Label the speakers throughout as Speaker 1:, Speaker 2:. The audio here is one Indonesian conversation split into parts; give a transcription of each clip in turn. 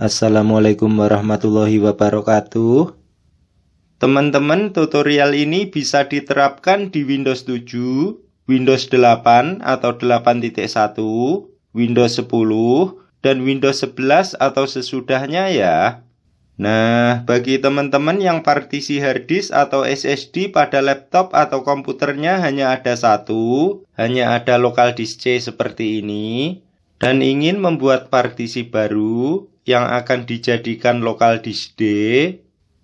Speaker 1: Assalamualaikum warahmatullahi wabarakatuh. Teman-teman, tutorial ini bisa diterapkan di Windows 7, Windows 8 atau 8.1, Windows 10, dan Windows 11 atau sesudahnya ya. Nah, bagi teman-teman yang partisi harddisk atau SSD pada laptop atau komputernya hanya ada satu, hanya ada local disk C seperti ini, dan ingin membuat partisi baru yang akan dijadikan local disk D,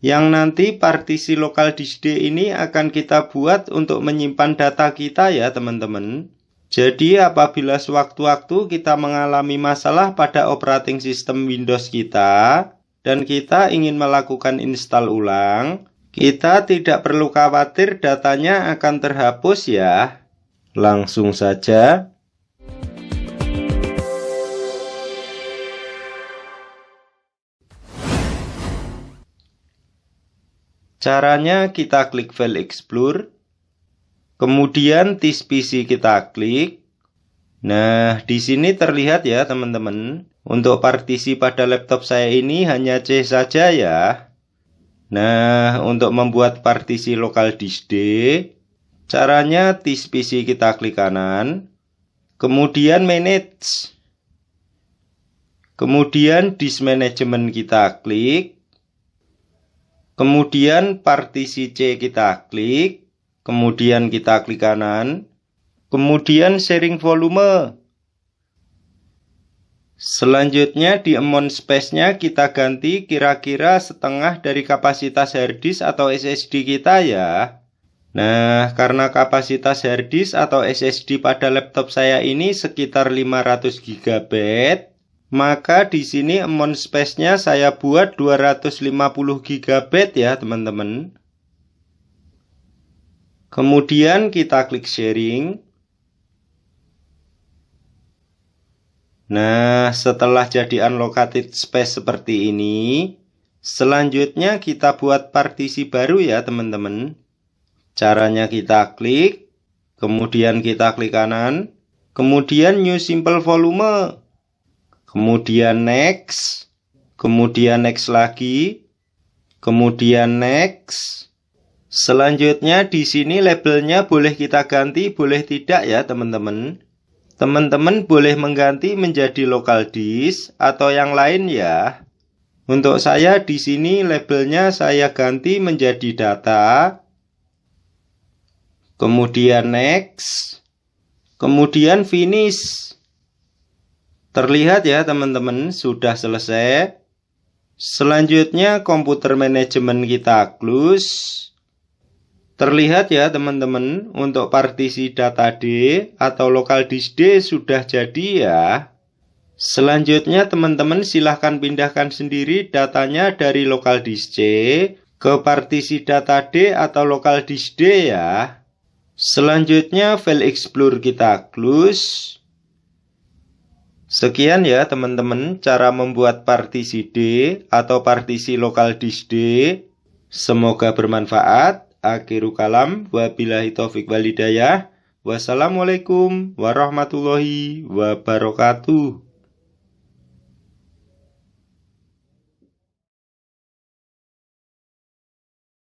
Speaker 1: yang nanti partisi local disk D ini akan kita buat untuk menyimpan data kita ya teman-teman. Jadi apabila sewaktu-waktu kita mengalami masalah pada operating system Windows kita, dan kita ingin melakukan install ulang, kita tidak perlu khawatir datanya akan terhapus ya. Langsung saja. Caranya kita klik File Explore, kemudian This PC kita klik. Nah, di sini terlihat ya teman-teman, untuk partisi pada laptop saya ini hanya C saja ya. Nah, untuk membuat partisi local disk D, caranya This PC kita klik kanan, kemudian Manage, kemudian Disk Management kita klik, kemudian partisi C kita klik, kemudian kita klik kanan, kemudian sharing volume. Selanjutnya di amount space-nya kita ganti kira-kira setengah dari kapasitas harddisk atau SSD kita ya. Nah, karena kapasitas harddisk atau SSD pada laptop saya ini sekitar 500 GB, maka di sini amount space-nya saya buat 250 GB ya teman-teman. Kemudian kita klik sharing. Nah, setelah jadi unallocated space seperti ini, selanjutnya kita buat partisi baru ya teman-teman. Caranya kita klik, kemudian kita klik kanan, kemudian New Simple Volume, kemudian Next, kemudian Next lagi, kemudian Next. Selanjutnya di sini labelnya boleh kita ganti, boleh tidak ya teman-teman. Teman-teman boleh mengganti menjadi local disk atau yang lain ya. Untuk saya di sini labelnya saya ganti menjadi data. Kemudian next. Kemudian finish. Terlihat ya teman-teman, sudah selesai. Selanjutnya komputer manajemen kita close. Terlihat ya teman-teman, untuk partisi data D atau local disk D sudah jadi ya. Selanjutnya teman-teman silahkan pindahkan sendiri datanya dari local disk C ke partisi data D atau local disk D ya. Selanjutnya File Explorer kita close. Sekian ya teman-teman cara membuat partisi D atau partisi local disk D. Semoga bermanfaat. Akhiru kalam, wabillahi taufik walhidayah. Wassalamualaikum warahmatullahi wabarakatuh.